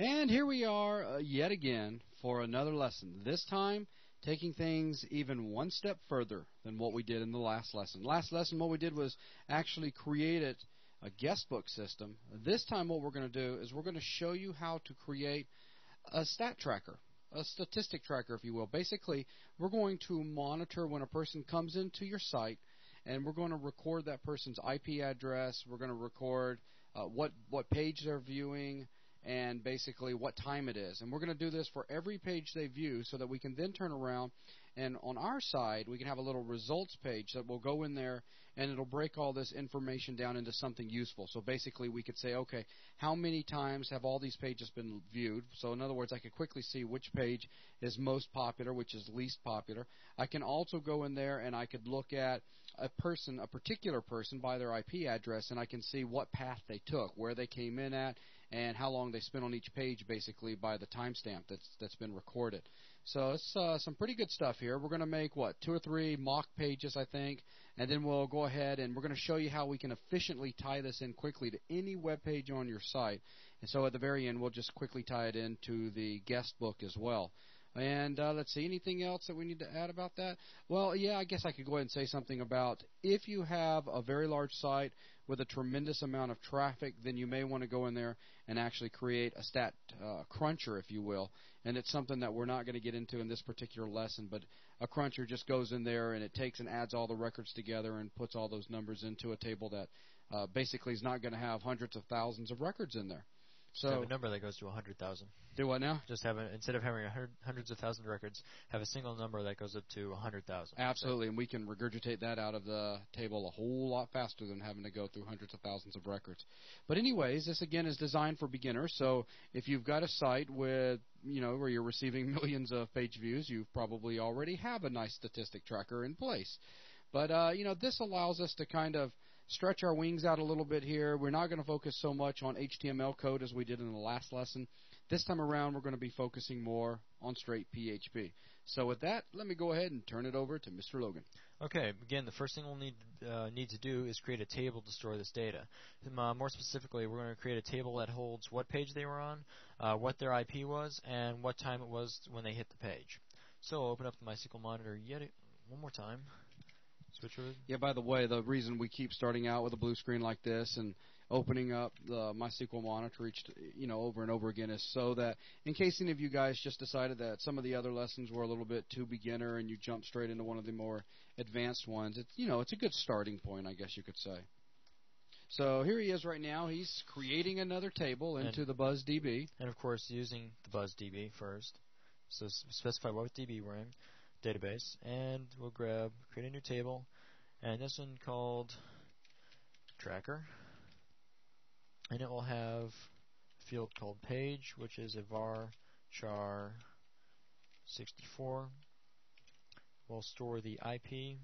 And here we are yet again for another lesson. This time, taking things even one step further than what we did in the last lesson. Last lesson, what we did was actually created a guestbook system. This time what we're going to do is we're going to show you how to create a stat tracker, a statistic tracker, if you will. Basically, we're going to monitor when a person comes into your site, and we're going to record that person's IP address. We're going to record what page they're viewing, and basically what time it is. And we're going to do this for every page they view so that we can then turn around and on our side we can have a little results page that will go in there and it'll break all this information down into something useful. So basically we could say, okay, how many times have all these pages been viewed? So in other words, I could quickly see which page is most popular, which is least popular. I can also go in there and I could look at a particular person by their IP address, and I can see what path they took, where they came in at, and how long they spent on each page, basically by the timestamp that's been recorded. So it's some pretty good stuff here. We're going to make, 2 or 3 mock pages, I think, and then we'll go ahead and we're going to show you how we can efficiently tie this in quickly to any web page on your site. And so at the very end, we'll just quickly tie it into the guest book as well. And let's see, anything else that we need to add about that? Well, yeah, I guess I could go ahead and say something about if you have a very large site with a tremendous amount of traffic, then you may want to go in there and actually create a stat cruncher, if you will. And it's something that we're not going to get into in this particular lesson, but a cruncher just goes in there and it takes and adds all the records together and puts all those numbers into a table that basically is not going to have hundreds of thousands of records in there. So have a number that goes to 100,000. Do what now? Just have instead of having hundreds of thousands of records, have a single number that goes up to 100,000. Absolutely, and we can regurgitate that out of the table a whole lot faster than having to go through hundreds of thousands of records. But anyways, this again is designed for beginners. So if you've got a site with where you're receiving millions of page views, you probably already have a nice statistic tracker in place. But this allows us to kind of stretch our wings out a little bit here. We're not going to focus so much on HTML code as we did in the last lesson. This time around, we're going to be focusing more on straight PHP. So with that, let me go ahead and turn it over to Mr. Logan. Okay, again, the first thing we'll need to do is create a table to store this data. More specifically, we're going to create a table that holds what page they were on, what their IP was, and what time it was when they hit the page. So I'll open up the MySQL monitor one more time. Switch over. Yeah, by the way, the reason we keep starting out with a blue screen like this and opening up the MySQL monitor over and over again is so that in case any of you guys just decided that some of the other lessons were a little bit too beginner and you jump straight into one of the more advanced ones, it's a good starting point, I guess you could say. So here he is right now. He's creating another table into the BuzzDB. And of course, using the BuzzDB first. So specify what DB we're in. Database, and we'll create a new table, and this one called tracker, and it will have a field called page, which is a var char 64. We'll store the IP,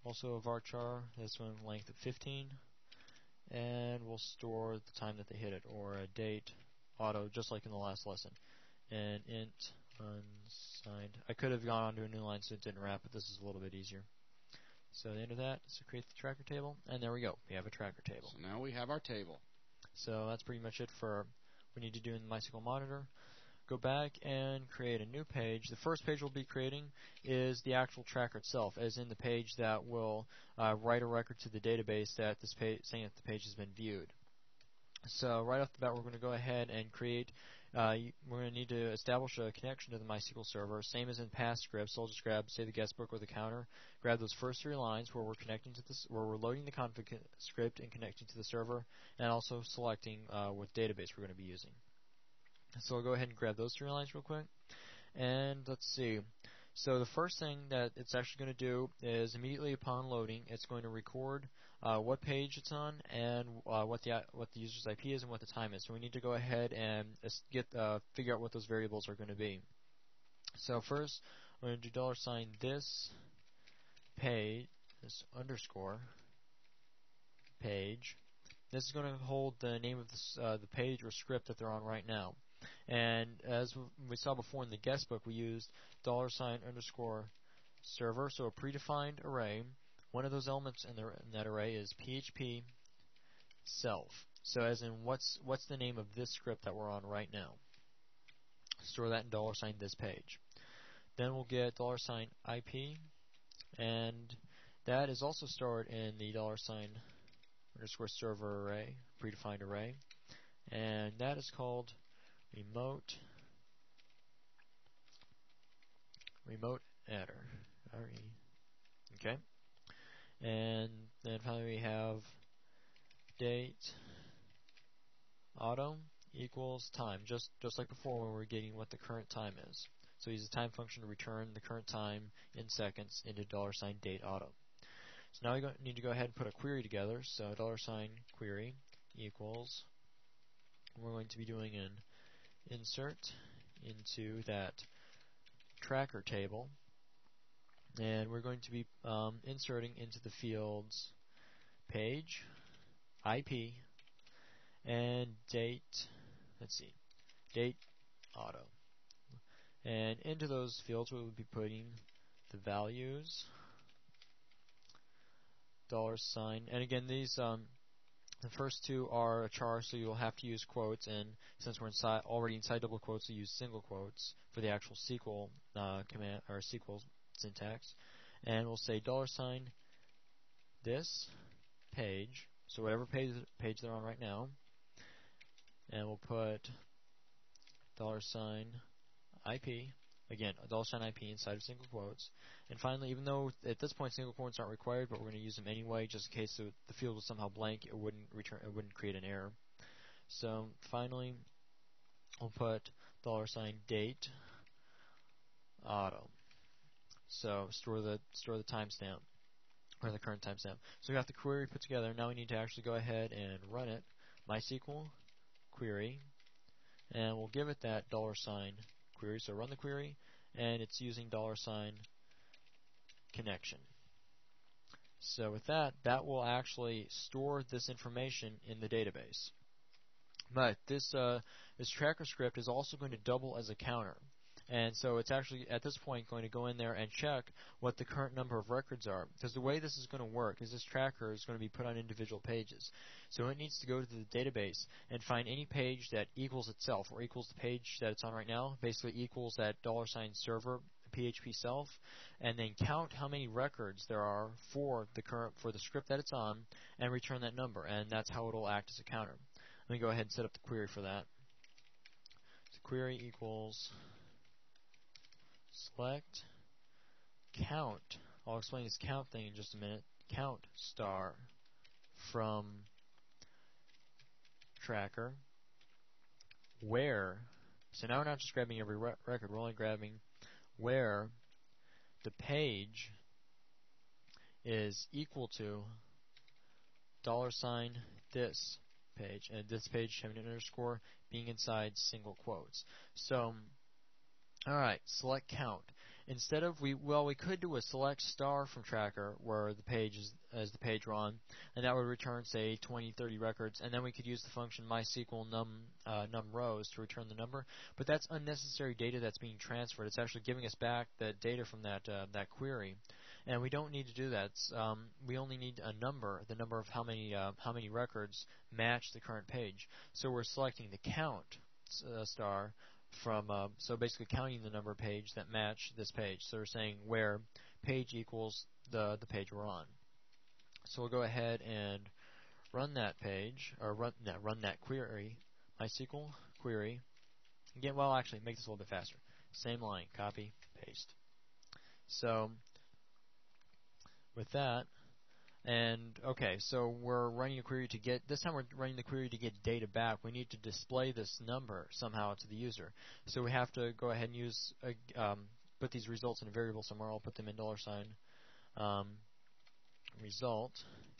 also a var char, this one length of 15, and we'll store the time that they hit it, or a date, auto, just like in the last lesson, and int unsigned. I could have gone on to a new line so it didn't wrap, but this is a little bit easier. So at the end of that, so create the tracker table, and there we go. We have a tracker table. So now we have our table. So that's pretty much it for what we need to do in the MySQL monitor. Go back and create a new page. The first page we'll be creating is the actual tracker itself, as in the page that will write a record to the database that saying that the page has been viewed. So right off the bat, we're going to go ahead and create. We're going to need to establish a connection to the MySQL server, same as in past scripts. So I'll just grab, say, the guestbook or the counter. Grab those first 3 lines where we're connecting to this, where we're loading the config script and connecting to the server, and also selecting what database we're going to be using. So I'll go ahead and grab those 3 lines real quick, and let's see. So the first thing that it's actually going to do is immediately upon loading, it's going to record what page it's on and what the user's IP is and what the time is. So we need to go ahead and figure out what those variables are going to be. So first, we're going to do $this page, this underscore page. This is going to hold the name of the page or script that they're on right now. And as we saw before in the guestbook, we used $_ server, so a predefined array. One of those elements in that array is PHP self. So as in, what's the name of this script that we're on right now? store that in $this page. Then we'll get $IP, and that is also stored in the $_ server array, predefined array, and that is called remote adder. Okay, and then finally we have date auto equals time, just like before when we were getting what the current time is. So use the time function to return the current time in seconds into $date auto. So now we need to go ahead and put a query together. So $query equals, we're going to be doing an insert into that tracker table, and we're going to be inserting into the fields page, IP, and date. Date auto. And into those fields we will be putting the values, $, and again these the first two are a char, so you'll have to use quotes, and since we're already inside double quotes, we use single quotes for the actual SQL command or SQL syntax. And we'll say $this page, so whatever page they're on right now, and we'll put $IP, again, $IP inside of single quotes. And finally, even though at this point single quotes aren't required, but we're going to use them anyway, just in case the field was somehow blank, it wouldn't create an error. So finally, we'll put $date auto. So store the timestamp, or the current timestamp. So we got the query put together. Now we need to actually go ahead and run it. MySQL query, and we'll give it that $query. So run the query, and it's using $connection. So with that will actually store this information in the database. But this tracker script is also going to double as a counter. And so it's actually, at this point, going to go in there and check what the current number of records are. Because the way this is going to work is this tracker is going to be put on individual pages. So it needs to go to the database and find any page that equals itself, or equals the page that it's on right now, basically equals that $server PHP self, and then count how many records there are for the script that it's on, and return that number. And that's how it'll act as a counter. Let me go ahead and set up the query for that. So query equals select count. I'll explain this count thing in just a minute. Count star from tracker where. So now we're not just grabbing every record, we're only grabbing where the page is equal to $this page, and this page having an underscore being inside single quotes. So alright, select count. Instead of we could do a select star from tracker where the page is the page we're on, and that would return say 20, 30 records, and then we could use the function MySQL num rows to return the number. But that's unnecessary data that's being transferred. It's actually giving us back the data from that query, and we don't need to do that. We only need a number, the number of how many records match the current page. So we're selecting the count star from so basically counting the number of pages that match this page. So we're saying where page equals the page we're on. So we'll go ahead and run that page, or run that query, MySQL query. Again, well, actually, make this a little bit faster. Same line, copy, paste. So with that, and okay, so we're running a query to get, this time we're running the query to get data back. We need to display this number somehow to the user. So we have to go ahead and use, put these results in a variable somewhere. I'll put them in $result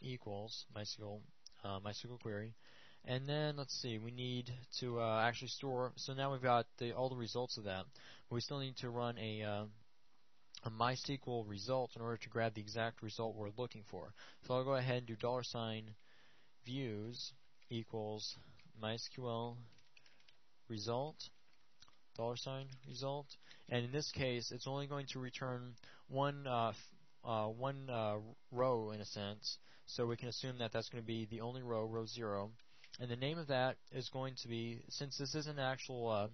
equals MySQL query. And then, let's see, we need to actually store, so now we've got all the results of that. But we still need to run a MySQL result in order to grab the exact result we're looking for. So I'll go ahead and do $views equals MySQL result, $result, and in this case it's only going to return one row in a sense, so we can assume that that's going to be the only row 0, and the name of that is going to be, since this is an actual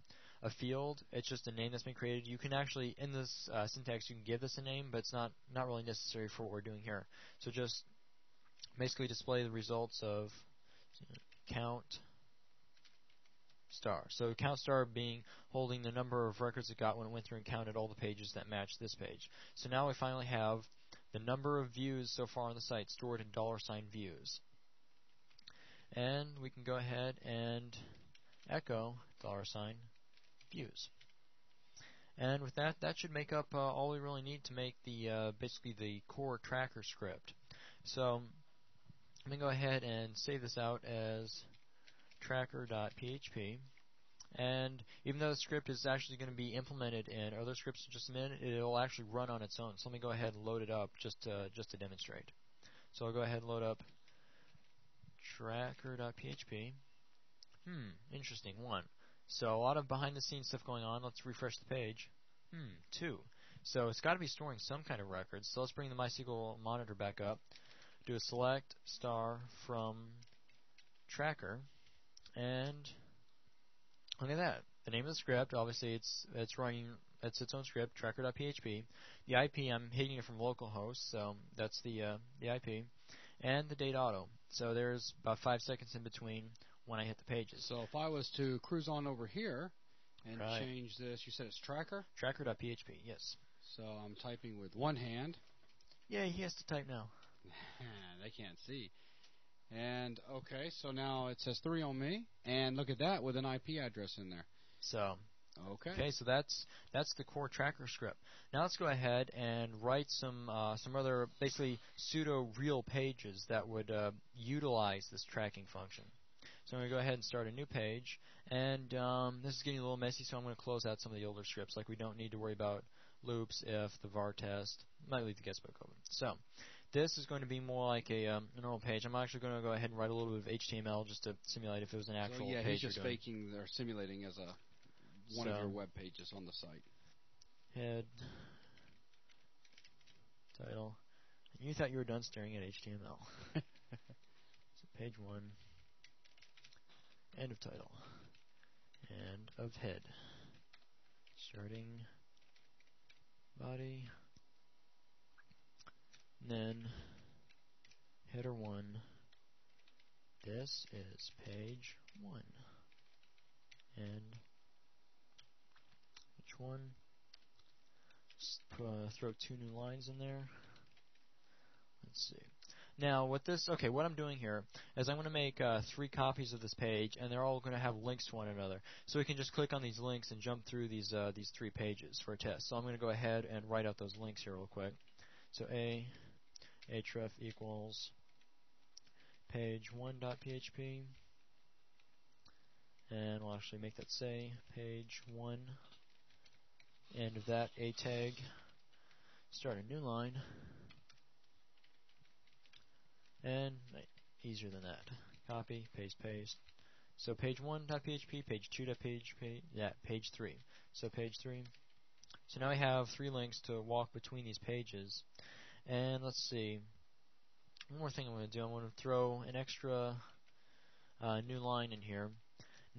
a field. It's just a name that's been created. You can actually, in this syntax, you can give this a name, but it's not really necessary for what we're doing here. So just basically display the results of count star. So count star being holding the number of records it got when it went through and counted all the pages that match this page. So now we finally have the number of views so far on the site stored in $views. And we can go ahead and echo $views. And with that, that should make up all we really need to make the basically the core tracker script. So I'm going to go ahead and save this out as tracker.php. And even though the script is actually going to be implemented in other scripts in just a minute, it'll actually run on its own. So let me go ahead and load it up just to demonstrate. So I'll go ahead and load up tracker.php. Interesting one. So a lot of behind-the-scenes stuff going on. Let's refresh the page. 2. So it's got to be storing some kind of records. So let's bring the MySQL monitor back up. Do a select star from tracker, and look at that. The name of the script, obviously it's running, it's its own script, tracker.php. The IP, I'm hitting it from localhost, so that's the IP. And the date auto. So there's about 5 seconds in between when I hit the pages. So if I was to cruise on over here and Right. change this, you said it's tracker? Tracker.php, yes. So I'm typing with one hand. Yeah, he has to type now. They can't see. And, okay, so now it says 3 on me. And look at that with an IP address in there. So, okay, so that's the core tracker script. Now let's go ahead and write some other basically pseudo real pages that would utilize this tracking function. So I'm going to go ahead and start a new page, and this is getting a little messy, so I'm going to close out some of the older scripts. Like we don't need to worry about loops, if, the var test. Might leave the guestbook open. So this is going to be more like a normal page. I'm actually going to go ahead and write a little bit of HTML just to simulate if it was an actual so, yeah, page. he's just faking or simulating as one of your web pages on the site. Head, title. You thought you were done staring at HTML. So page 1, end of title, end of head, starting body, and then header 1. This is page 1, and page 1. Just throw 2 new lines in there. Let's see. Now, what I'm doing here is I'm going to make 3 copies of this page, and they're all going to have links to one another. So we can just click on these links and jump through these 3 pages for a test. So I'm going to go ahead and write out those links here real quick. So href equals page1.php, and we'll actually make that say page 1. End of that, a tag. Start a new line. And easier than that. Copy, paste, paste. So page 1.php, page 2.php, yeah, page 3. So page 3. So now I have 3 links to walk between these pages. And let's see. One more thing I'm going to do. I'm going to throw an extra new line in here.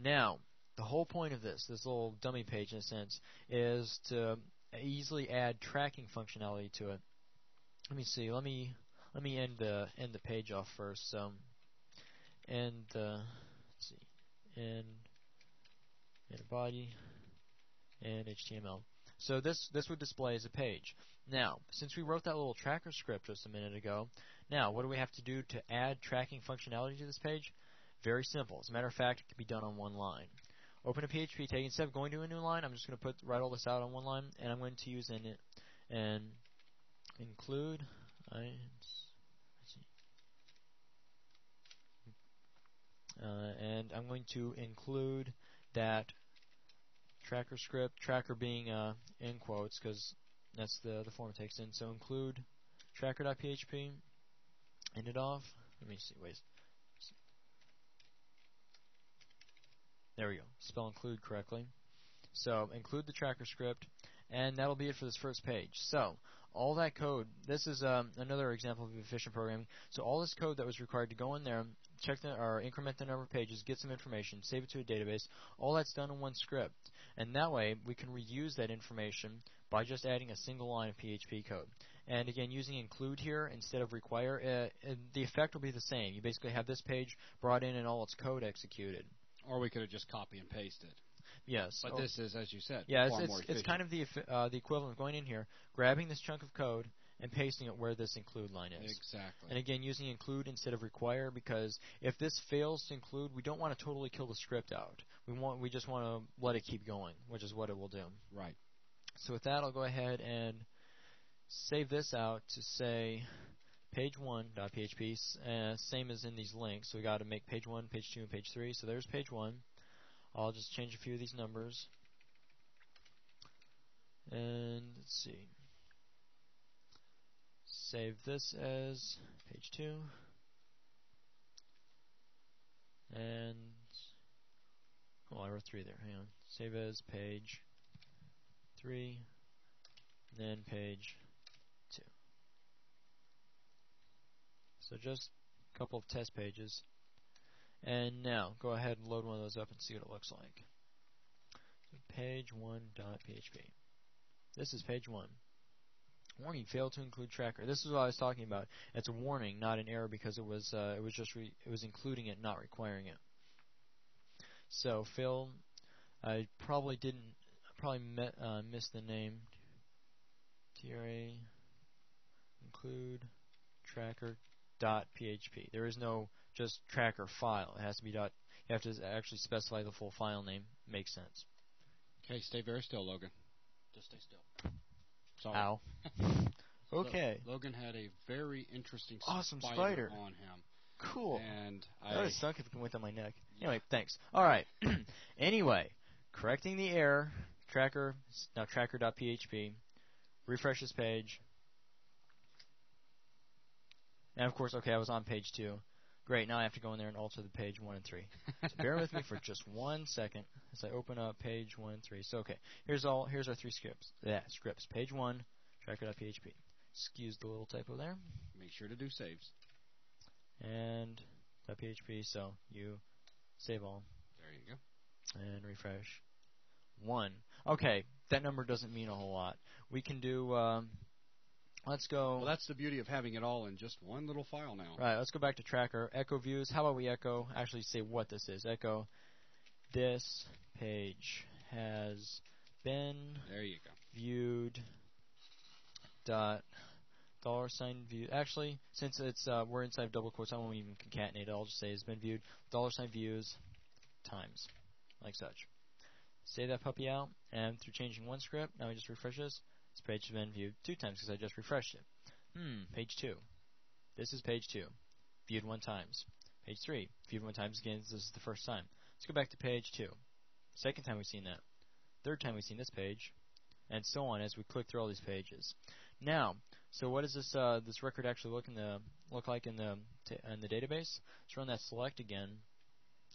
Now, the whole point of this little dummy page in a sense, is to easily add tracking functionality to it. Let me see. Let me end the page off first. So, let's see, end body, and HTML. So this would display as a page. Now, since we wrote that little tracker script just a minute ago, now what do we have to do to add tracking functionality to this page? Very simple. As a matter of fact, it can be done on one line. Open a PHP tag. Instead of going to a new line, I'm just going to write all this out on one line, and I'm going to use an include. And I'm going to include that tracker script, tracker being in quotes because that's the form it takes in. So include tracker.php, end it off. Let me see, wait. There we go. Spell include correctly. So include the tracker script, and that'll be it for this first page. So all that code, this is another example of efficient programming. So all this code that was required to go in there, check or increment the number of pages, get some information, save it to a database, all that's done in one script. And that way, we can reuse that information by just adding a single line of PHP code. And again, using include here instead of require, the effect will be the same. You basically have this page brought in and all its code executed. Or we could have just copy and pasted. Yes. But this is, as you said, yeah, far more efficient. it's kind of the equivalent of going in here, grabbing this chunk of code, and pasting it where this include line is. Exactly. And again, using include instead of require, because if this fails to include, we don't want to totally kill the script out. We just want to let it keep going, which is what it will do. Right. So with that, I'll go ahead and save this out to say page1.php, same as in these links. So we got to make page 1, page 2, and page 3. So there's page 1. I'll just change a few of these numbers. And let's see. Save this as page 2. And I wrote 3 there. Hang on. Save as page 3. Then page 2. So just a couple of test pages. And now go ahead and load one of those up and see what it looks like. So page1.php. This is page 1. Warning: failed to include tracker. This is what I was talking about. It's a warning, not an error, because it was including it, not requiring it. So fail. I probably missed the name. TRA include tracker.php. There is no just tracker file. It has to be dot. You have to actually specify the full file name. Makes sense. Okay, stay very still, Logan. Just stay still. Sorry. Ow. Okay. Logan had a very interesting awesome spider on him. Cool. And that would suck if it went on my neck. Anyway, thanks. All right. Anyway, correcting the error. Tracker, now tracker.php. Refresh this page. And of course, okay, I was on page 2. Great, now I have to go in there and alter the page 1 and 3. So bear with me for just 1 second as I open up page 1 and 3. So okay, here's our 3 scripts. Scripts. Page 1, tracker.php. Excuse the little typo there. Make sure to do saves. And .php, so you save all. There you go. And refresh. 1. Okay, that number doesn't mean a whole lot. We can do, let's go. Well, that's the beauty of having it all in just one little file now. Right, let's go back to tracker. Echo views. How about we actually say what this is. Echo, this page has been there you go. viewed dot $view. Actually, since it's we're inside double quotes, I won't even concatenate it. I'll just say it's been viewed $views times, like such. Save that puppy out, and through changing one script, now we just refresh this. This page has been viewed 2 times because I just refreshed it. Page 2. This is page 2, viewed 1 times. Page 3, viewed 1 times again. This is the first time. Let's go back to page 2. Second time we've seen that. Third time we've seen this page, and so on as we click through all these pages. Now, so what does this record actually look like in the database? Let's run that select again.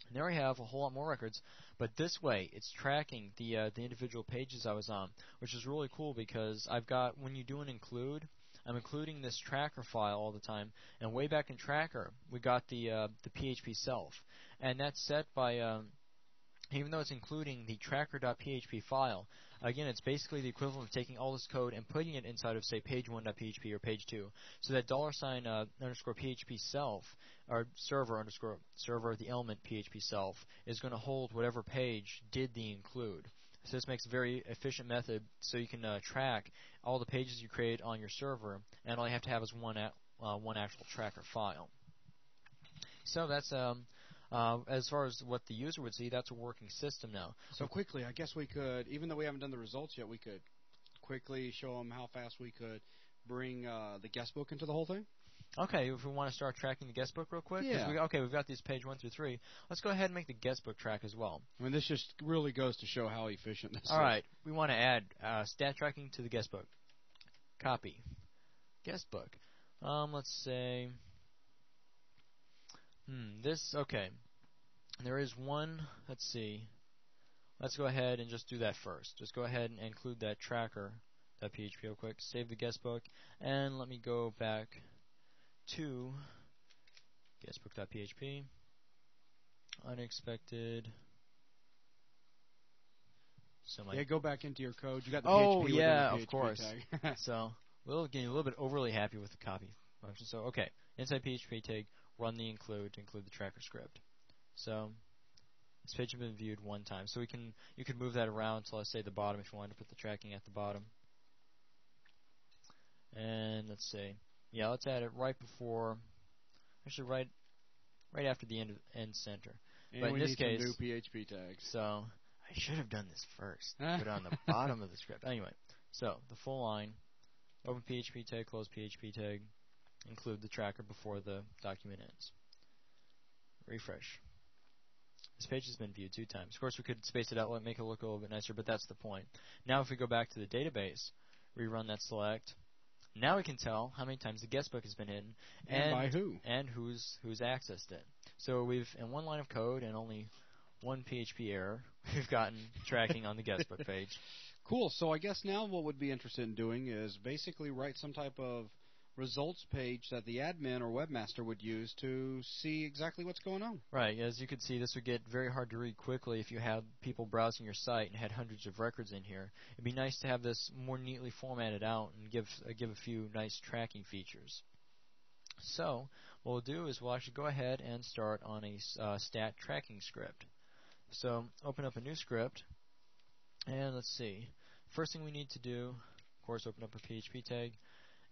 And there we have a whole lot more records, but this way it's tracking the individual pages I was on, which is really cool because I've got, when you do an include, I'm including this tracker file all the time, and way back in tracker we got the PHP self, and that's set by even though it's including the tracker.php file, again, it's basically the equivalent of taking all this code and putting it inside of, say, page1.php or page 2. So that $_ PHP self, or server the element PHP self, is going to hold whatever page did the include. So this makes a very efficient method so you can track all the pages you create on your server, and all you have to have is one actual tracker file. So that's as far as what the user would see, that's a working system now. So quickly, I guess we could, even though we haven't done the results yet, we could quickly show them how fast we could bring the guest book into the whole thing. Okay, if we want to start tracking the guest book real quick. Yeah. We've got these page 1 through 3. Let's go ahead and make the guest book track as well. I mean, this just really goes to show how efficient this is. All right, we want to add stat tracking to the guest book. Copy. Guest book. Let's say okay. There is one, let's see. Let's go ahead and just do that first. Just go ahead and include that tracker.php real quick. Save the guest book, and let me go back to guestbook.php. Unexpected So Yeah, go back into your code. You got the oh PHP yeah, within the of PHP course. tag. So getting a little bit overly happy with the copy function. So okay, inside PHP tag, run the include to include the tracker script. So this page has been viewed one time. So you can move that around to, let's say, the bottom if you wanted to put the tracking at the bottom. And let's see, yeah, let's add it right before, actually right after the end center. And but in we this need case, some new PHP tags. so I should have done this first. Put it on the bottom of the script. Anyway, so the full line, open PHP tag, close PHP tag, include the tracker before the document ends. Refresh. This page has been viewed 2 times. Of course, we could space it out, make it look a little bit nicer, but that's the point. Now, if we go back to the database, rerun that select. Now we can tell how many times the guestbook has been hidden and by who, and who's accessed it. So we've, in one line of code and only one PHP error, we've gotten tracking on the guestbook page. Cool. So I guess now what we'd be interested in doing is basically write some type of results page that the admin or webmaster would use to see exactly what's going on. Right. As you can see, this would get very hard to read quickly if you had people browsing your site and had hundreds of records in here. It'd be nice to have this more neatly formatted out and give a few nice tracking features. So what we'll do is we'll actually go ahead and start on a stat tracking script. So open up a new script, and let's see. First thing we need to do, of course, open up a PHP tag.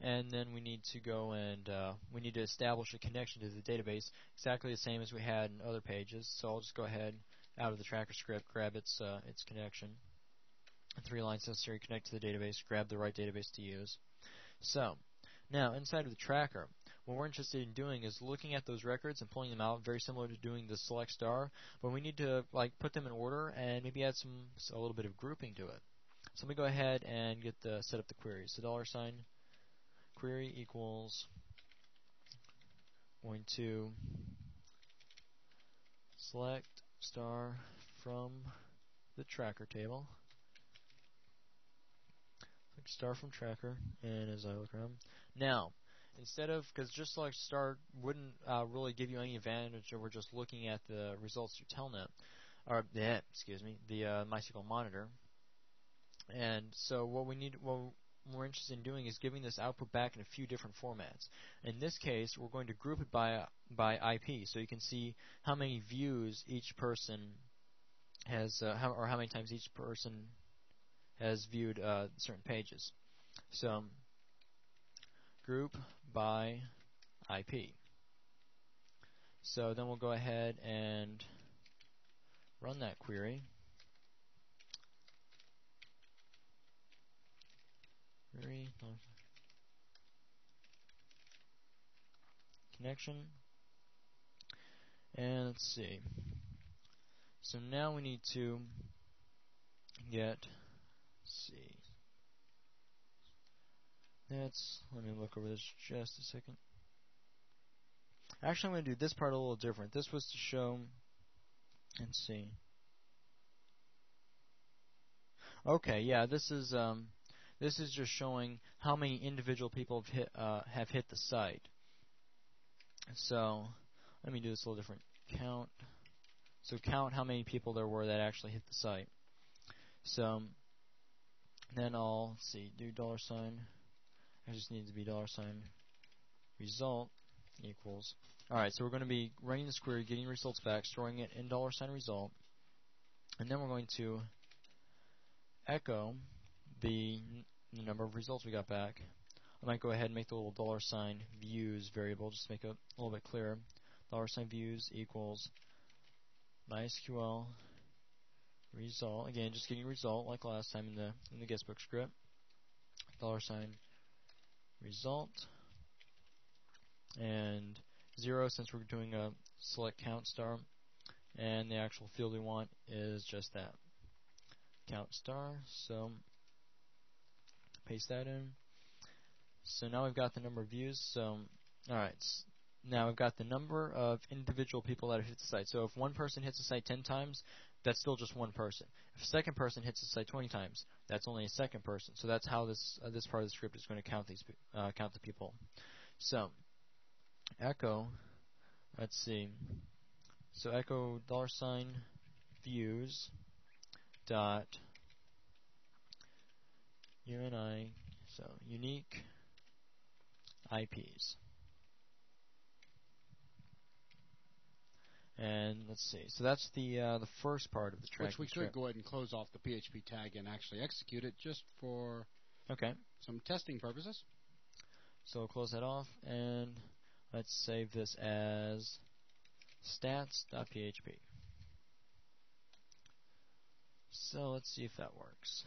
And then we need to go and we need to establish a connection to the database, exactly the same as we had in other pages. So I'll just go ahead out of the tracker script, grab its connection. 3 lines necessary, connect to the database, grab the right database to use. So now inside of the tracker, what we're interested in doing is looking at those records and pulling them out, very similar to doing the select star. But we need to put them in order and maybe add a little bit of grouping to it. So let me go ahead and set up the query. So $, query equals going to select star from the tracker table. Select star from tracker, and as I look around, now instead of, because just select star wouldn't really give you any advantage over just looking at the results through Telnet, or the MySQL monitor. And so what we're interested in doing is giving this output back in a few different formats. In this case, we're going to group it by IP, so you can see how many views each person has, or how many times each person has viewed certain pages. So group by IP. So then we'll go ahead and run that query. Connection, and let's see. So now we need to let me look over this just a second. Actually, I'm going to do this part a little different. This was to show, let's see. Okay, yeah, this is just showing how many individual people have hit the site. So let me do this a little different. Count. So count how many people there were that actually hit the site. So then I'll do $. I just need to be $result equals. Alright, so we're going to be running this query, getting results back, storing it in $result, and then we're going to echo the number of results we got back. I might go ahead and make the little $views variable, just to make it a little bit clearer. $views equals MySQL result. Again, just getting result like last time in the guestbook script. $result, and 0 since we're doing a select count star, and the actual field we want is just that, count star. So paste that in. So now we've got the number of views. So alright, now we've got the number of individual people that have hit the site. So if one person hits the site 10 times, that's still just one person. If a second person hits the site 20 times, that's only a second person. So that's how this part of the script is going to count the people. So echo, let's see. So echo $views dot UNI, so unique IPs. And let's see. So that's the first part of the tracking Which we script. could go ahead and close off the PHP tag and actually execute it just for some testing purposes. So we'll close that off, and let's save this as stats.php. So let's see if that works.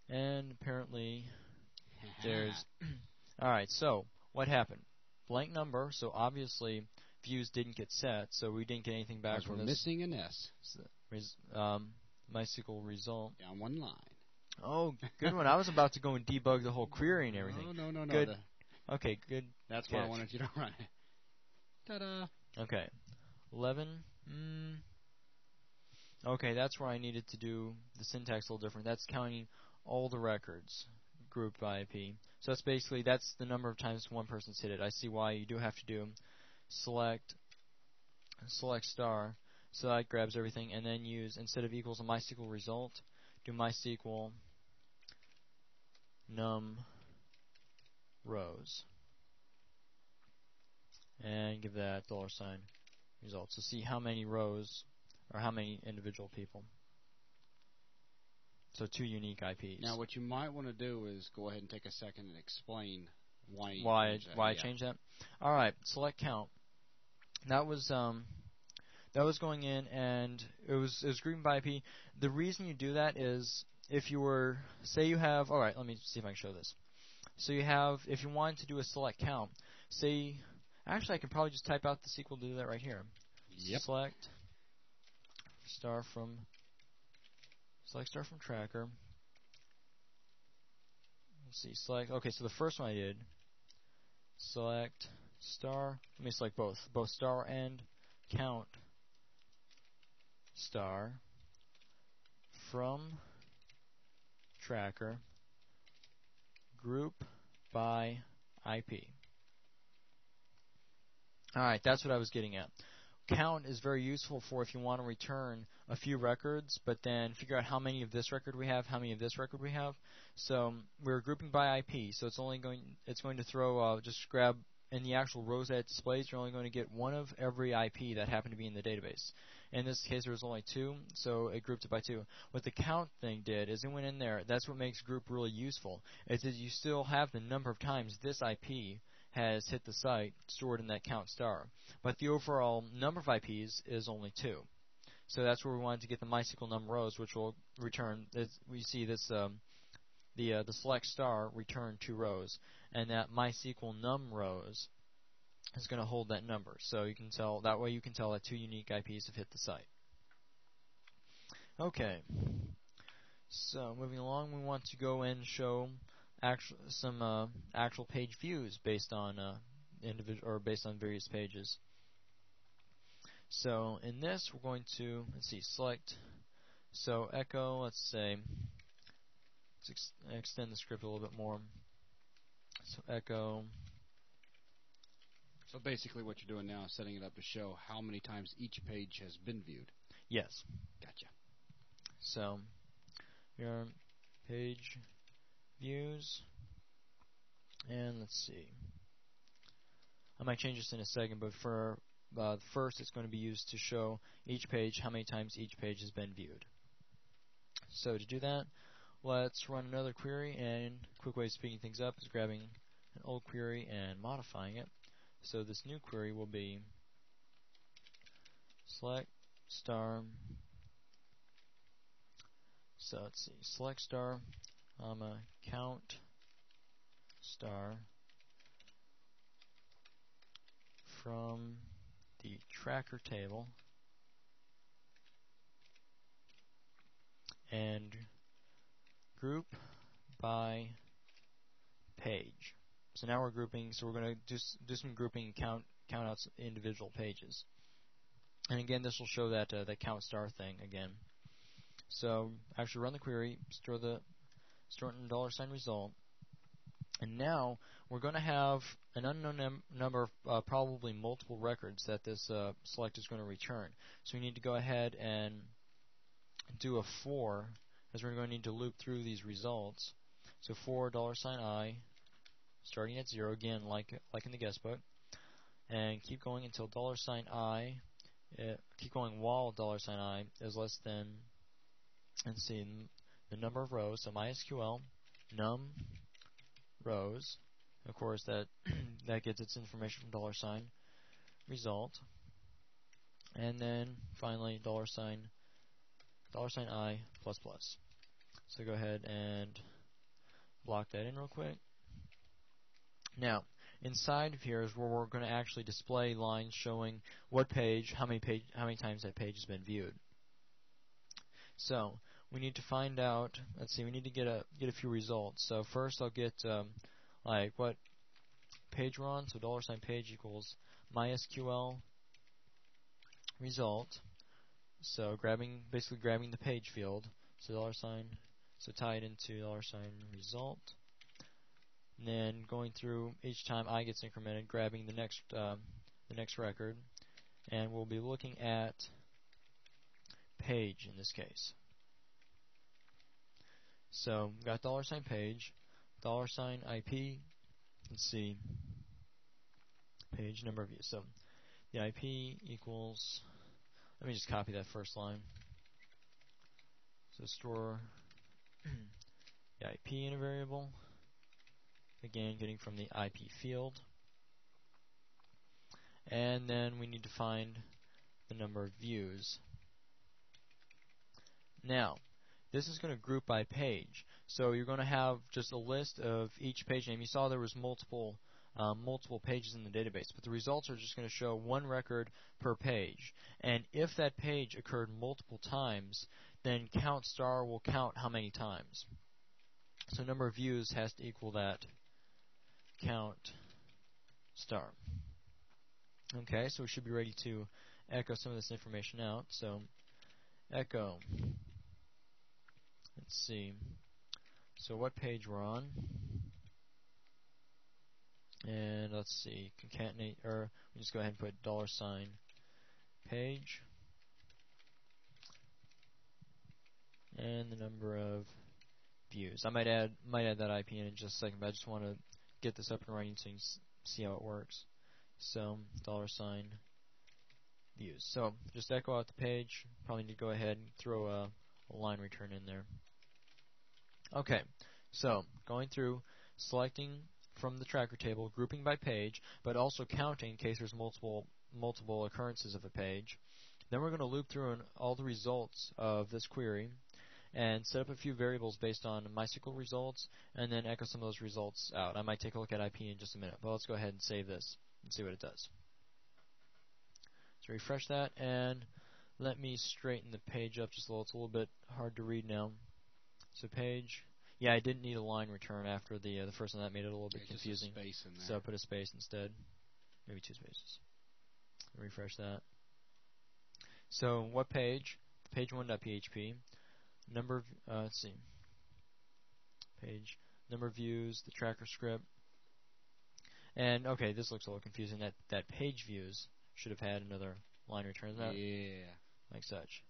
And apparently there's... Alright, so what happened? Blank number, so obviously views didn't get set, so we didn't get anything back from we're this. Missing an S. MySQL result. Down one line. Oh, good one. I was about to go and debug the whole query and everything. No. Good. Okay, good. That's why I wanted you to run it. Ta-da. Okay. 11. Okay, that's where I needed to do the syntax a little different. That's counting all the records grouped by IP. So that's basically, that's the number of times one person's hit it. I see why you do have to do select star, so that grabs everything, and then use, instead of equals a MySQL result, do MySQL num rows. And give that $sign result. So see how many rows, or how many individual people. So 2 unique IPs. Now, what you might want to do is go ahead and take a second and explain why I changed that. All right, select count. That was going in, and it was grouping by IP. The reason you do that is if you were, say you have, all right, let me see if I can show this. So you have, if you wanted to do a select count, say, actually I could probably just type out the SQL to do that right here. Yep. Select star from tracker. Let's see, select, okay, so the first one I did, select star, let me select both star and count star from tracker group by IP. Alright, that's what I was getting at. Count is very useful for if you want to return a few records, but then figure out how many of this record we have, how many of this record we have. So we're grouping by IP, so it's going to throw, just grab in the actual rows that it displays, you're only going to get one of every IP that happened to be in the database. In this case, there was only 2, so it grouped it by 2. What the count thing did is it went in there. That's what makes group really useful. Is that you still have the number of times this IP has hit the site stored in that count star, but the overall number of IPs is only 2. So that's where we wanted to get the MySQL num rows, which will return. We see this the select star return 2 rows, and that MySQL num rows is going to hold that number. So you can tell that way. You can tell that 2 unique IPs have hit the site. Okay. So moving along, we want to go and show some actual page views based on based on various pages. So in this, we're going to select. So echo. Let's say. Let's extend the script a little bit more. So echo. So basically, what you're doing now is setting it up to show how many times each page has been viewed. Yes. Gotcha. So your page views, and let's see. I might change this in a second, but for first, it's going to be used to show each page how many times each page has been viewed. So to do that, let's run another query, and a quick way of speeding things up is grabbing an old query and modifying it. So this new query will be select star. So let's see, select star, count star from the tracker table and group by page. So now we're grouping. So we're going to do some grouping and count out some individual pages. And again, this will show that that count star thing again. So actually run the query, store in $sign result, and now we're going to have an unknown number of probably multiple records that this select is going to return. So we need to go ahead and do a for, as we're going to need to loop through these results. So for $i, starting at 0, again, like in the guest book, and keep going until $i, keep going while $i is less than, let's see, the number of rows. So MySQL num rows. Of course, that that gets its information from $result, and then finally $i plus plus. So go ahead and block that in real quick. Now, inside of here is where we're going to actually display lines showing what page, how many times that page has been viewed. So we need to find out. Let's see. We need to get a few results. So first, I'll get like what page we're on. So $page equals MySQL result. So basically grabbing the page field. So so tie it into $result. And then going through each time I gets incremented, grabbing the next record, and we'll be looking at page in this case. So got $page, $IP. Let's see, page number of views. So the IP equals. Let me just copy that first line. So store the IP in a variable. Again, getting from the IP field. And then we need to find the number of views. Now, this is going to group by page. So you're going to have just a list of each page name. You saw there was multiple pages in the database, but the results are just going to show one record per page. And if that page occurred multiple times, then count star will count how many times. So number of views has to equal that count star. Okay, so we should be ready to echo some of this information out. So echo. Let's see. So what page we're on. And let's see, concatenate, or we just go ahead and put $page. And the number of views. I might add that IP in just a second, but I just want to get this up and running so you can see how it works. So $views. So just echo out the page. Probably need to go ahead and throw a line return in there. Okay, so going through, selecting from the tracker table, grouping by page, but also counting in case there's multiple occurrences of a page. Then we're going to loop through all the results of this query and set up a few variables based on MySQL results, and then echo some of those results out. I might take a look at IP in just a minute, but let's go ahead and save this and see what it does. So refresh that, and let me straighten the page up just a little. It's a little bit hard to read now. So page, yeah, I didn't need a line return after the first one. That made it a little bit confusing. Just a space in there. So I put a space instead, maybe 2 spaces. Refresh that. So what page? Page1.php. Number of, let's see, page, number of views, the tracker script. And, okay, this looks a little confusing. That page views should have had another line return. Yeah. Like such.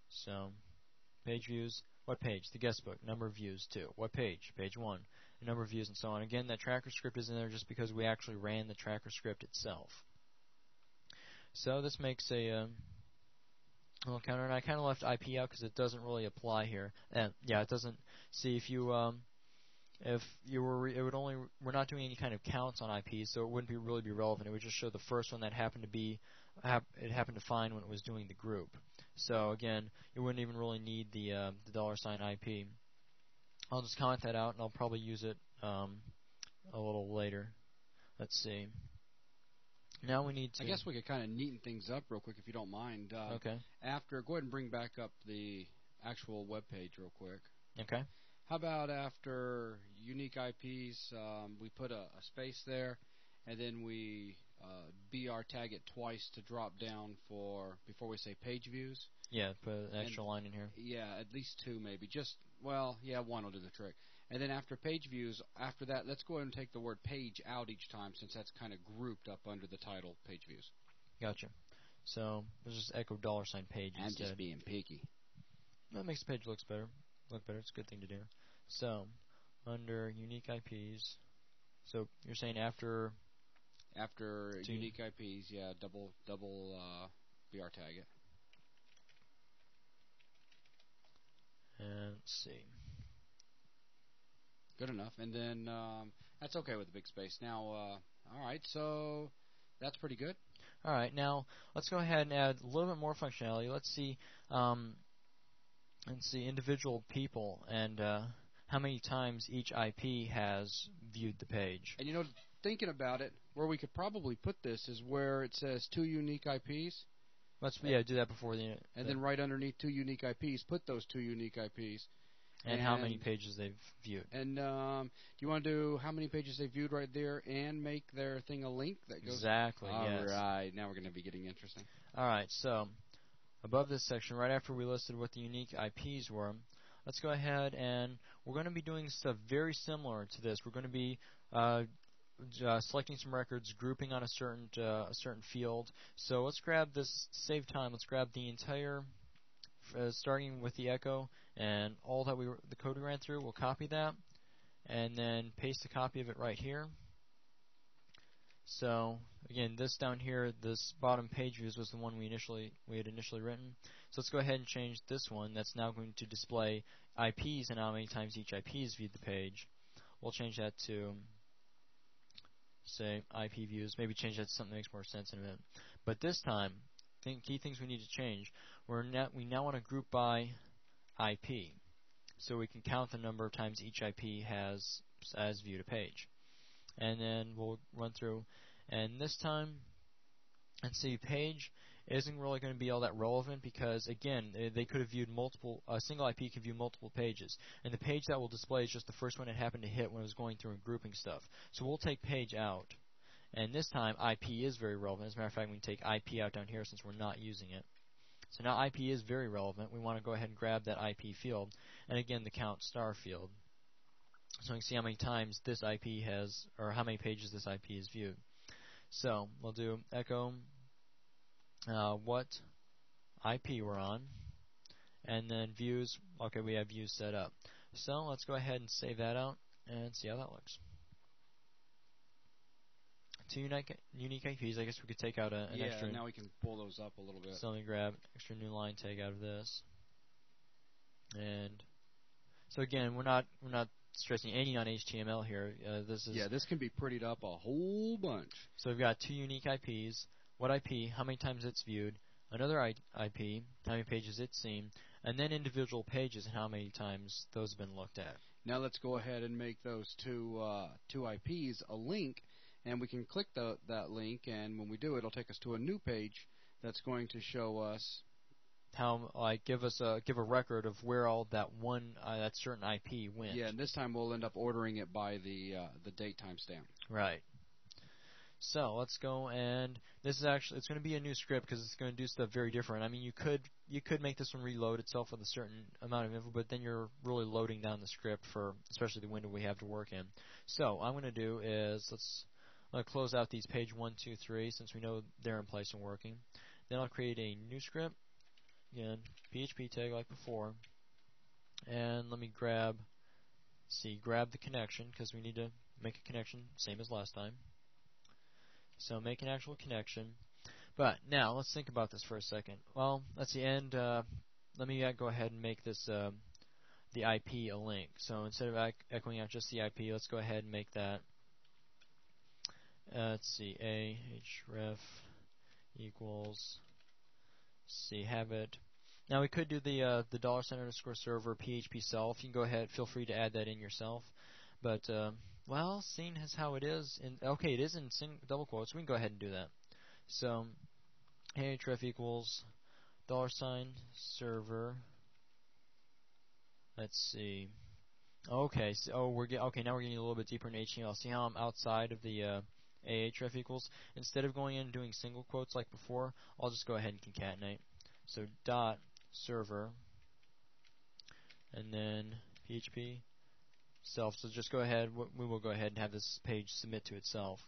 So, page views, what page? The guest book, number of views, 2. What page? Page 1. The number of views, and so on. Again, that tracker script is in there just because we actually ran the tracker script itself. So, this makes a little counter, and I kind of left IP out because it doesn't really apply here. And yeah, it doesn't. See, if you were, it would only. We're not doing any kind of counts on IP, so it wouldn't really be relevant. It would just show the first one that happened to be, it happened to find when it was doing the group. So again, you wouldn't even really need the $IP. I'll just comment that out, and I'll probably use it a little later. Let's see. Now we need to. I guess we could kind of neaten things up real quick if you don't mind. Okay. Go ahead and bring back up the actual web page real quick. Okay. How about after unique IPs, we put a space there, and then we BR tag it twice to drop down before we say page views. Yeah, put an extra line in here. Yeah, at least 2 maybe. One will do the trick. And then after page views, after that, let's go ahead and take the word page out each time since that's kind of grouped up under the title page views. Gotcha. So let's just echo $page I'm instead. just being picky. That makes the page look better. It's a good thing to do. So under unique IPs. So you're saying after unique IPs, yeah, double BR tag it. And let's see. Good enough. And then that's okay with the big space. Now, all right, so that's pretty good. All right, now let's go ahead and add a little bit more functionality. Let's see individual people and how many times each IP has viewed the page. And thinking about it, where we could probably put this is where it says 2 unique IPs. Let's do that before the. And then right underneath 2 unique IPs, put those 2 unique IPs. And how many pages they've viewed. And do you want to do how many pages they viewed right there and make their thing a link that goes? Exactly, yes. All right, now we're going to be getting interesting. All right, so above this section, right after we listed what the unique IPs were, let's go ahead and we're going to be doing stuff very similar to this. We're going to be selecting some records, grouping on a certain field. So let's grab this, save time, let's grab the entire starting with the echo and all that the code we ran through. We'll copy that and then paste a copy of it right here. So again, this down here, this bottom page views was the one we had initially written. So let's go ahead and change this one. That's now going to display IPs and how many times each IP has viewed the page. We'll change that to say IP views. Maybe change that to something that makes more sense in a minute. But this time, key things we need to change. We now want to group by IP, so we can count the number of times each IP has viewed a page. And then we'll run through, and this time, let's see, page isn't really going to be all that relevant because again, they could have viewed a single IP could view multiple pages, and the page that will display is just the first one it happened to hit when it was going through and grouping stuff. So we'll take page out. And this time, IP is very relevant. As a matter of fact, we can take IP out down here since we're not using it. So now IP is very relevant. We want to go ahead and grab that IP field. And again, the count star field. So we can see how many times this IP has, or how many pages this IP has viewed. So we'll do echo what IP we're on. And then views. Okay, we have views set up. So let's go ahead and save that out and see how that looks. 2 unique IPs. I guess we could take out an extra. Yeah, now we can pull those up a little bit. So let me grab extra new line tag out of this. And so again, we're not stressing any on HTML here. This can be prettied up a whole bunch. So we've got 2 unique IPs. What IP? How many times it's viewed? Another IP? How many pages it's seen? And then individual pages and how many times those have been looked at. Now let's go ahead and make those two IPs a link. And we can click that link, and when we do, it'll take us to a new page that's going to show us give a record of where all that certain IP went. Yeah, and this time we'll end up ordering it by the date timestamp. Right. So let's go, and this is actually it's going to be a new script because it's going to do stuff very different. I mean, you could make this one reload itself with a certain amount of info, but then you're really loading down the script for especially the window we have to work in. So what I'm going to do is I'm going to close out these page 1, 2, 3 since we know they're in place and working. Then I'll create a new script. Again, PHP tag like before. And let me grab the connection because we need to make a connection, same as last time. So make an actual connection. But now let's think about this for a second. Well, let's see, and let me go ahead and make this the IP a link. So instead of echoing out just the IP, let's go ahead and make that. Let's see, href equals habit. Now we could do the $_server PHP self. You can go ahead, feel free to add that in yourself. But well, seeing as how it is, it is in double quotes. We can go ahead and do that. So href equals $server. Let's see. Okay, so now we're getting a little bit deeper in HTML. See how I'm outside of the ahref equals. Instead of going in and doing single quotes like before, I'll just go ahead and concatenate. So .server and then PHP self. So just go ahead. We will go ahead and have this page submit to itself.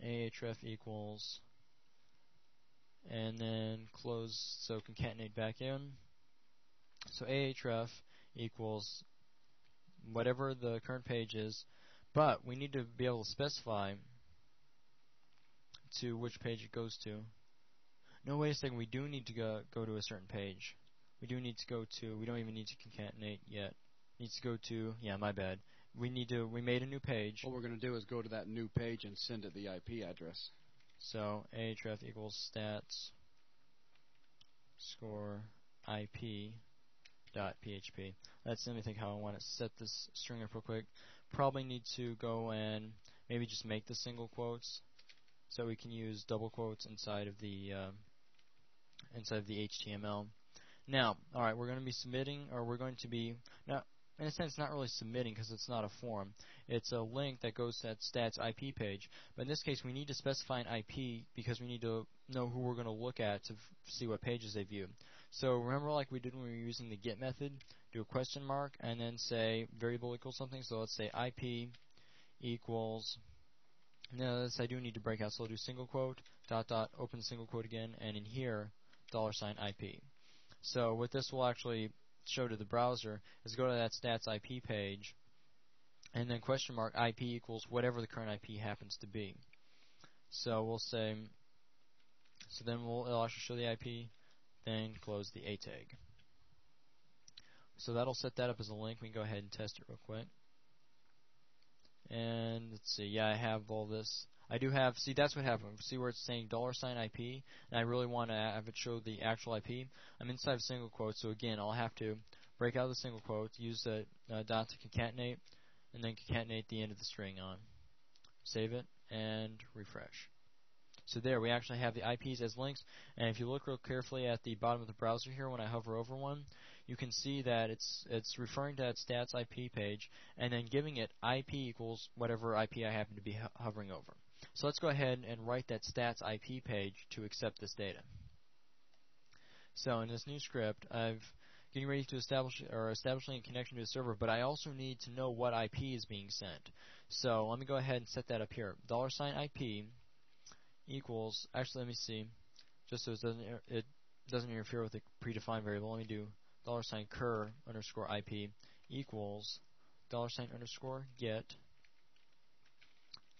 Ahref equals and then close, so concatenate back in. So ahref equals whatever the current page is, but we need to be able to specify to which page it goes to. No, wait a second, we do need to go to a certain page. We do need to go to, we don't even need to concatenate yet. It needs to go to, yeah, my bad. We made a new page. What we're going to do is go to that new page and send it the IP address. So ahref equals stats score IP dot PHP. Let me think how I want to set this string up real quick. Probably need to go and maybe just make the single quotes so we can use double quotes inside of the HTML. Now, all right, we're going to be submitting, or we're going to be now. In a sense, not really submitting because it's not a form. It's a link that goes to that stats IP page. But in this case, we need to specify an IP because we need to know who we're going to look at to see what pages they view. So remember, like we did when we were using the get method, do a question mark and then say variable equals something. So let's say IP equals. Now this I do need to break out. So I'll do single quote dot dot open single quote again, and in here $IP. So what this will actually show to the browser is go to that stats IP page and then question mark IP equals whatever the current IP happens to be. So we'll say, so then it'll actually show the IP, then close the A tag. So that'll set that up as a link. We can go ahead and test it real quick. And let's see, yeah, I have all this. I do have, see, that's what happened. See where it's saying $IP, and I really want to have it show the actual IP. I'm inside of single quotes, so again, I'll have to break out the single quotes, use the dot to concatenate, and then concatenate the end of the string on. Save it, and refresh. So there, we actually have the IPs as links, and if you look real carefully at the bottom of the browser here when I hover over one, you can see that it's referring to that stats IP page, and then giving it IP equals whatever IP I happen to be hovering over. So let's go ahead and write that stats IP page to accept this data. So in this new script, I've getting ready to establishing a connection to a server, but I also need to know what IP is being sent. So let me go ahead and set that up here. $IP equals, actually let me see, just so it doesn't interfere with the predefined variable, let me do $cur underscore IP equals $underscore get,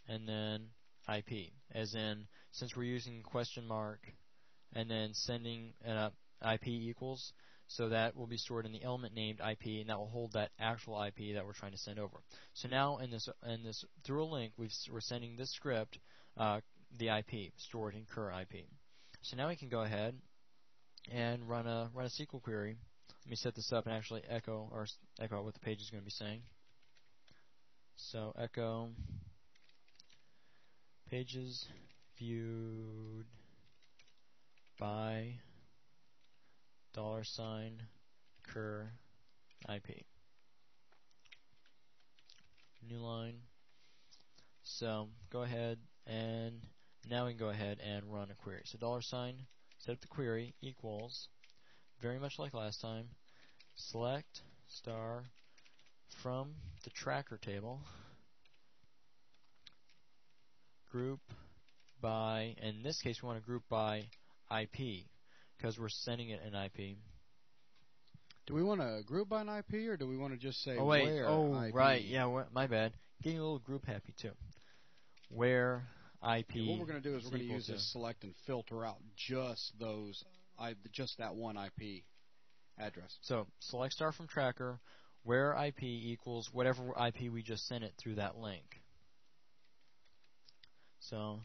and then IP, as in, since we're using question mark and then sending an IP equals, so that will be stored in the element named IP, and that will hold that actual IP that we're trying to send over. So now in this through a link, we're sending this script the IP stored in cur IP. So now we can go ahead and run a SQL query. Let me set this up and actually echo out what the page is going to be saying. So echo pages viewed by $cur IP. New line. So go ahead and now we can go ahead and run a query. So set up the query equals, very much like last time, select star from the tracker table, group by, and in this case we want to group by IP because we're sending it an IP. Do we want to group by an IP, or do we want to just say where IP? Right, yeah, my bad. Getting a little group happy too. Where IP. Yeah, what we're going to do is we're going to use this select and filter out just that one IP address. So select star from tracker, where IP equals whatever IP we just sent it through that link. So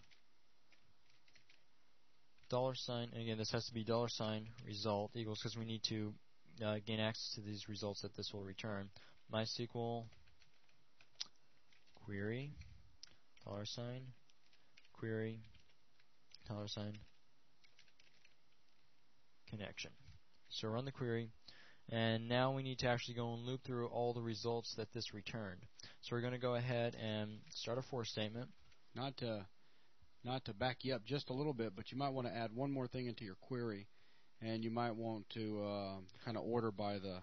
$, and again this has to be $result equals, because we need to gain access to these results that this will return. MySQL query $query $connection. So run the query, and now we need to actually go and loop through all the results that this returned. So we're going to go ahead and start a for statement. Not to back you up just a little bit, but you might want to add one more thing into your query, and you might want to kind of order by the.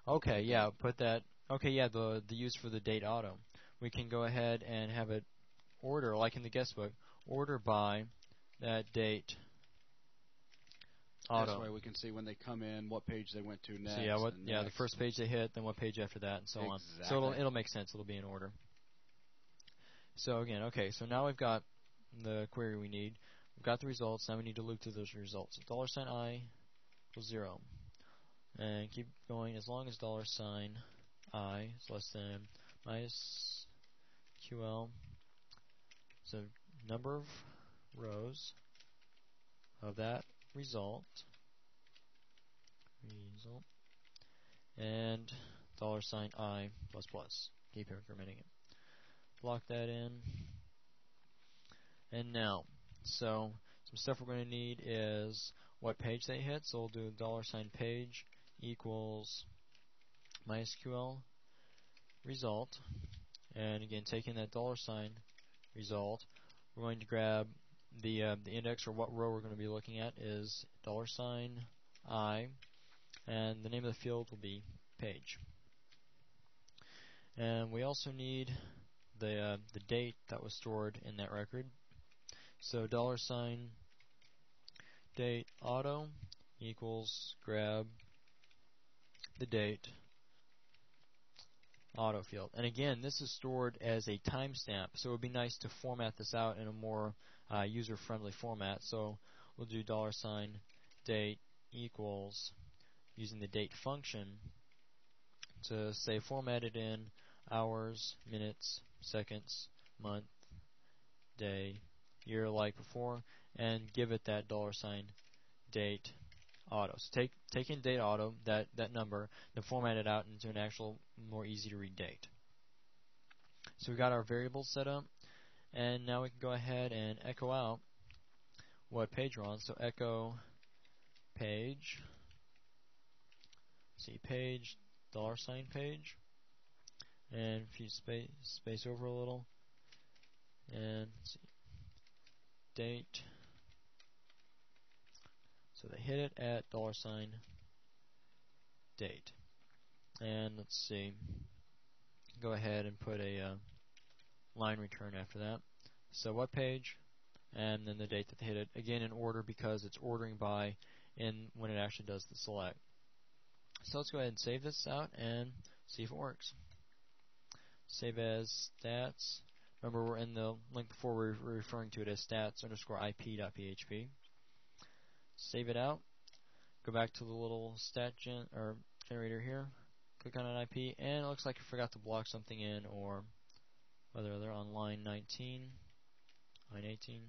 Okay, yeah, put that. Okay, yeah, the use for the date auto. We can go ahead and have it order, like in the guestbook, order by that date auto. This way we can see when they come in, what page they went to next. So the first page they hit, then what page after that, and so on. So it'll make sense. It'll be in order. So again, okay. So now we've got the query we need. We've got the results. Now we need to loop through those results. $i equals 0, and keep going as long as $i is less than MySQL. So number of rows of that result, and $i plus plus. Keep incrementing it. Lock that in. And now, so some stuff we're going to need is what page they hit. So we'll do $page equals MySQL result. And again, taking that $result, we're going to grab the index, or what row we're going to be looking at is $i, and the name of the field will be page. And we also need the date that was stored in that record. So $date auto equals grab the date auto field. And again, this is stored as a timestamp, so it would be nice to format this out in a more user-friendly format. So we'll do $date equals, using the date function, to say formatted in hours, minutes, seconds, month, day, year like before, and give it that $date auto. So take in date auto, that number, then format it out into an actual more easy to read date. So we've got our variables set up, and now we can go ahead and echo out what page we're on. So echo page, page, $page, and if you space over a little, and date. So they hit it at $date. And let's see, go ahead and put a line return after that. So what page, and then the date that they hit it, again in order because it's ordering by when it actually does the select. So let's go ahead and save this out and see if it works. Save as stats. Remember, we're in the link before, we're referring to it as stats_ip.php. Save it out. Go back to the little generator here. Click on an IP, and it looks like I forgot to block something in, or whether they're on line 19, line 18.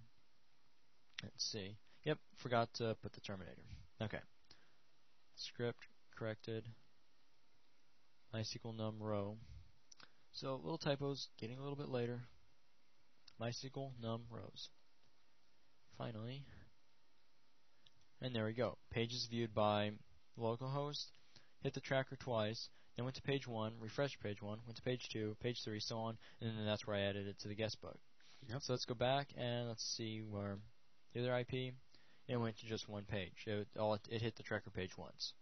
Let's see. Yep, forgot to put the terminator. Okay. Script corrected. MySQL num row. So little typos getting a little bit later. MySQL num rows. Finally. And there we go. Pages viewed by localhost. Hit the tracker twice. Then went to page 1, refreshed page 1, went to page 2, page 3, so on, and then that's where I added it to the guest book. Yep. So let's go back and let's see where the other IP, it went to just one page. It hit the tracker page once.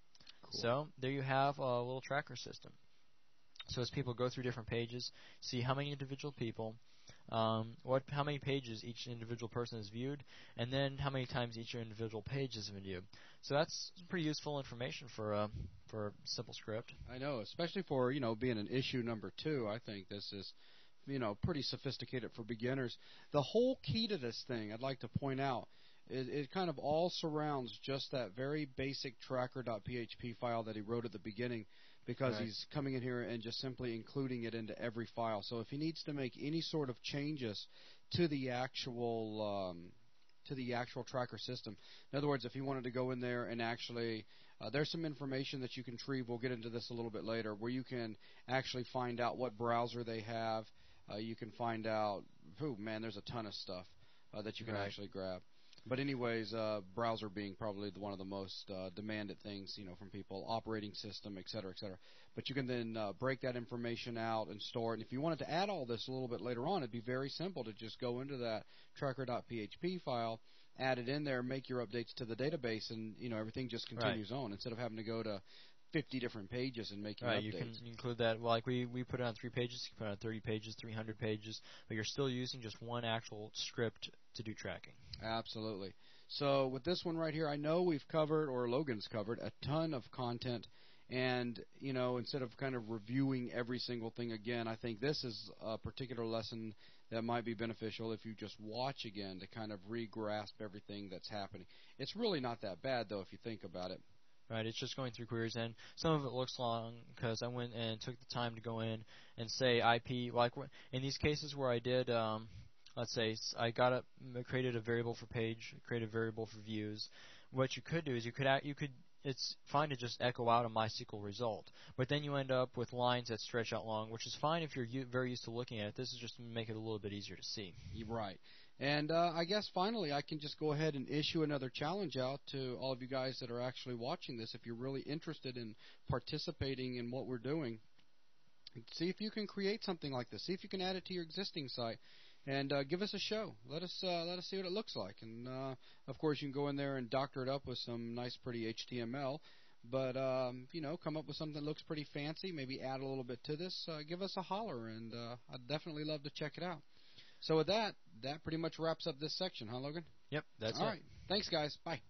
Cool. So there you have a little tracker system. So as people go through different pages, see how many individual people, how many pages each individual person has viewed, and then how many times each individual page has been viewed. So that's pretty useful information for a simple script. I know, especially for being an issue number 2. I think this is pretty sophisticated for beginners. The whole key to this thing, I'd like to point out, it kind of all surrounds just that very basic tracker.php file that he wrote at the beginning, because he's coming in here and just simply including it into every file. So if he needs to make any sort of changes to the actual tracker system, in other words, if he wanted to go in there and actually, there's some information that you can retrieve. We'll get into this a little bit later, where you can actually find out what browser they have. You can find out, there's a ton of stuff that you can actually grab. But anyways, browser being probably one of the most demanded things, from people, operating system, et cetera, et cetera. But you can then break that information out and store it. And if you wanted to add all this a little bit later on, it'd be very simple to just go into that tracker.php file, add it in there, make your updates to the database, and everything just continues on instead of having to go to 50 different pages and making updates. You can include that. Well, like we put it on 3 pages, you can put it on 30 pages, 300 pages, but you're still using just one actual script to do tracking. Absolutely. So with this one right here, I know we've covered, or Logan's covered, a ton of content. And, instead of kind of reviewing every single thing again, I think this is a particular lesson that might be beneficial if you just watch again to kind of re-grasp everything that's happening. It's really not that bad, though, if you think about it. Right, it's just going through queries, and some of it looks long because I went and took the time to go in and say IP. Like in these cases where I did, let's say I created a variable for page, created a variable for views. What you could do is it's fine to just echo out a MySQL result, but then you end up with lines that stretch out long, which is fine if you're very used to looking at it. This is just to make it a little bit easier to see. You're right. And I guess finally I can just go ahead and issue another challenge out to all of you guys that are actually watching this. If you're really interested in participating in what we're doing, see if you can create something like this. See if you can add it to your existing site. And give us a show. Let us see what it looks like. And of course, you can go in there and doctor it up with some nice, pretty HTML. But come up with something that looks pretty fancy. Maybe add a little bit to this. Give us a holler, and I'd definitely love to check it out. So with that pretty much wraps up this section, huh, Logan? Yep, that's all it. right. Thanks, guys. Bye.